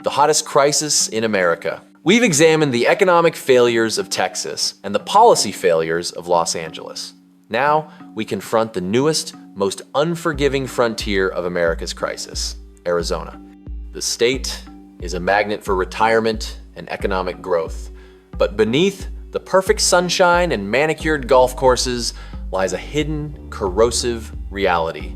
the hottest crisis in America. We've examined the economic failures of Texas and the policy failures of Los Angeles. Now, we confront the newest, most unforgiving frontier of America's crisis, Arizona. The state is a magnet for retirement and economic growth. But beneath the perfect sunshine and manicured golf courses lies a hidden, corrosive reality.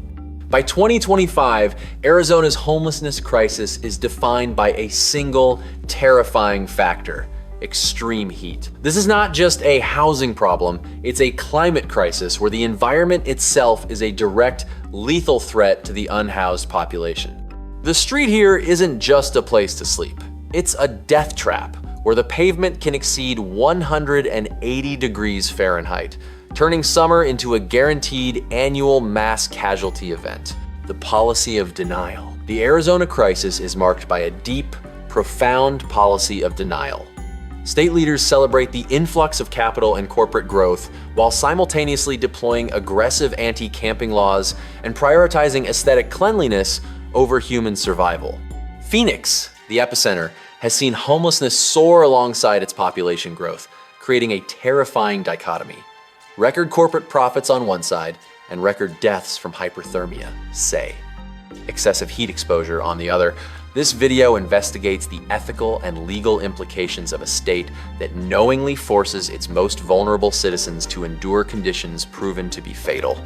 By 2025, Arizona's homelessness crisis is defined by a single terrifying factor: extreme heat. This is not just a housing problem, it's a climate crisis where the environment itself is a direct, lethal threat to the unhoused population. The street here isn't just a place to sleep. It's a death trap where the pavement can exceed 180 degrees Fahrenheit, turning summer into a guaranteed annual mass casualty event. The policy of denial. The Arizona crisis is marked by a deep, profound policy of denial. State leaders celebrate the influx of capital and corporate growth while simultaneously deploying aggressive anti-camping laws and prioritizing aesthetic cleanliness over human survival. Phoenix, the epicenter, has seen homelessness soar alongside its population growth, creating a terrifying dichotomy. Record corporate profits on one side and record deaths from hyperthermia, say. Excessive heat exposure on the other. This video investigates the ethical and legal implications of a state that knowingly forces its most vulnerable citizens to endure conditions proven to be fatal.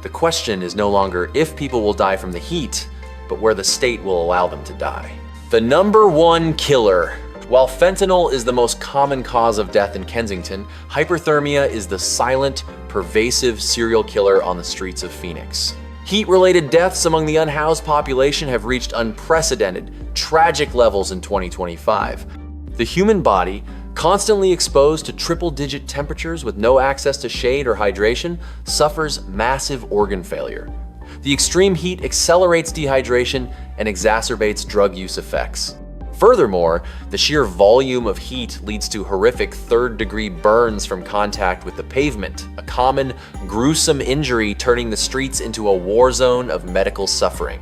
The question is no longer if people will die from the heat, but where the state will allow them to die. The number one killer. While fentanyl is the most common cause of death in Kensington, hyperthermia is the silent, pervasive serial killer on the streets of Phoenix. Heat-related deaths among the unhoused population have reached unprecedented, tragic levels in 2025. The human body, constantly exposed to triple-digit temperatures with no access to shade or hydration, suffers massive organ failure. The extreme heat accelerates dehydration and exacerbates drug use effects. Furthermore, the sheer volume of heat leads to horrific third-degree burns from contact with the pavement, a common, gruesome injury turning the streets into a war zone of medical suffering.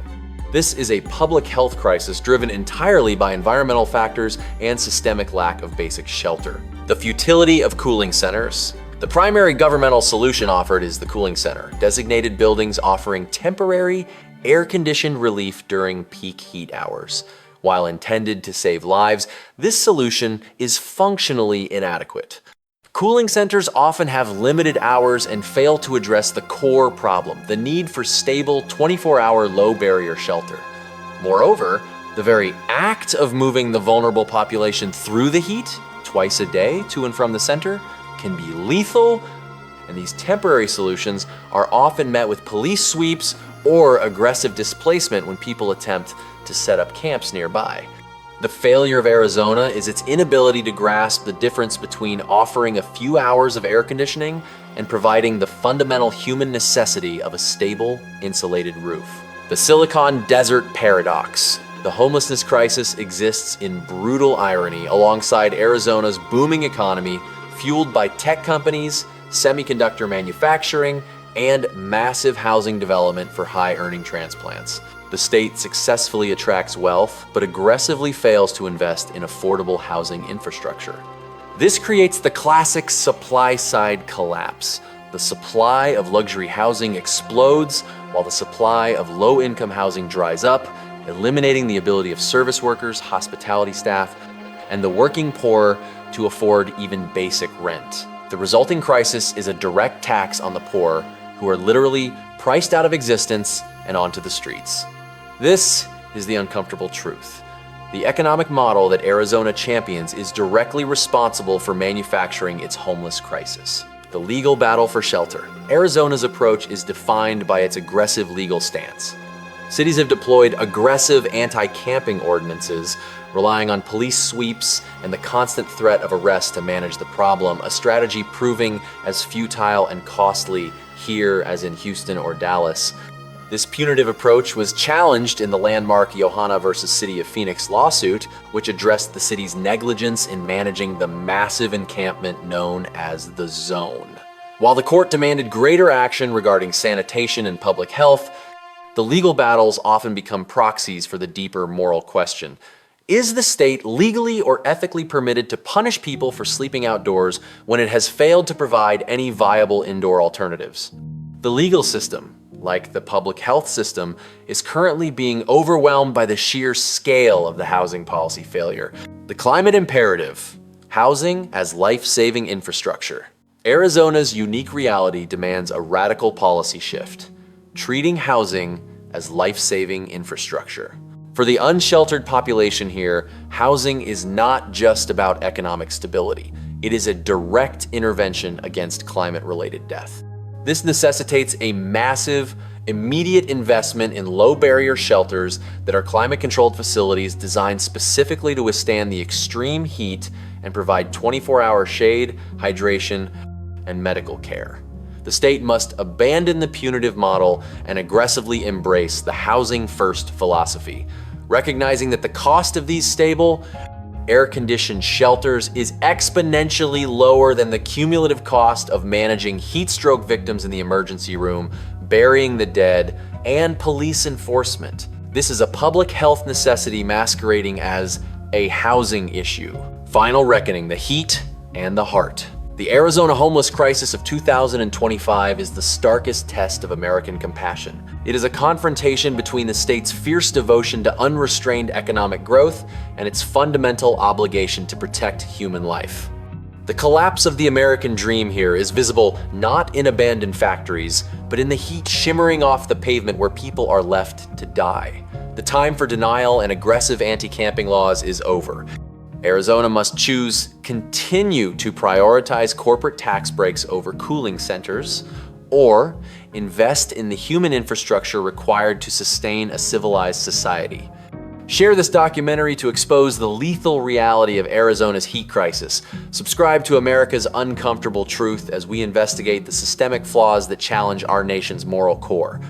This is a public health crisis driven entirely by environmental factors and systemic lack of basic shelter. The futility of cooling centers. The primary governmental solution offered is the cooling center, designated buildings offering temporary, air-conditioned relief during peak heat hours. While intended to save lives, this solution is functionally inadequate. Cooling centers often have limited hours and fail to address the core problem, the need for stable 24-hour low-barrier shelter. Moreover, the very act of moving the vulnerable population through the heat, twice a day to and from the center, can be lethal, and these temporary solutions are often met with police sweeps or aggressive displacement when people attempt to set up camps nearby. The failure of Arizona is its inability to grasp the difference between offering a few hours of air conditioning and providing the fundamental human necessity of a stable, insulated roof. The Silicon Desert Paradox. The homelessness crisis exists in brutal irony alongside Arizona's booming economy, fueled by tech companies, semiconductor manufacturing, and massive housing development for high-earning transplants. The state successfully attracts wealth, but aggressively fails to invest in affordable housing infrastructure. This creates the classic supply-side collapse. The supply of luxury housing explodes, while the supply of low-income housing dries up, eliminating the ability of service workers, hospitality staff, and the working poor to afford even basic rent. The resulting crisis is a direct tax on the poor, who are literally priced out of existence and onto the streets. This is the uncomfortable truth. The economic model that Arizona champions is directly responsible for manufacturing its homeless crisis. The legal battle for shelter. Arizona's approach is defined by its aggressive legal stance. Cities have deployed aggressive anti-camping ordinances, relying on police sweeps and the constant threat of arrest to manage the problem, a strategy proving as futile and costly here as in Houston or Dallas. This punitive approach was challenged in the landmark Johana versus City of Phoenix lawsuit, which addressed the city's negligence in managing the massive encampment known as the Zone. While the court demanded greater action regarding sanitation and public health, the legal battles often become proxies for the deeper moral question. Is the state legally or ethically permitted to punish people for sleeping outdoors when it has failed to provide any viable indoor alternatives? The legal system, like the public health system, is currently being overwhelmed by the sheer scale of the housing policy failure. The climate imperative, housing as life-saving infrastructure. Arizona's unique reality demands a radical policy shift, treating housing as life-saving infrastructure. For the unsheltered population here, housing is not just about economic stability. It is a direct intervention against climate-related death. This necessitates a massive, immediate investment in low-barrier shelters that are climate-controlled facilities designed specifically to withstand the extreme heat and provide 24-hour shade, hydration, and medical care. The state must abandon the punitive model and aggressively embrace the housing-first philosophy, recognizing that the cost of these stable, air-conditioned shelters is exponentially lower than the cumulative cost of managing heat stroke victims in the emergency room, burying the dead, and police enforcement. This is a public health necessity masquerading as a housing issue. Final reckoning, the heat and the heart. The Arizona homeless crisis of 2025 is the starkest test of American compassion. It is a confrontation between the state's fierce devotion to unrestrained economic growth and its fundamental obligation to protect human life. The collapse of the American dream here is visible not in abandoned factories, but in the heat shimmering off the pavement where people are left to die. The time for denial and aggressive anti-camping laws is over. Arizona must continue to prioritize corporate tax breaks over cooling centers, or invest in the human infrastructure required to sustain a civilized society. Share this documentary to expose the lethal reality of Arizona's heat crisis. Subscribe to America's Uncomfortable Truth as we investigate the systemic flaws that challenge our nation's moral core.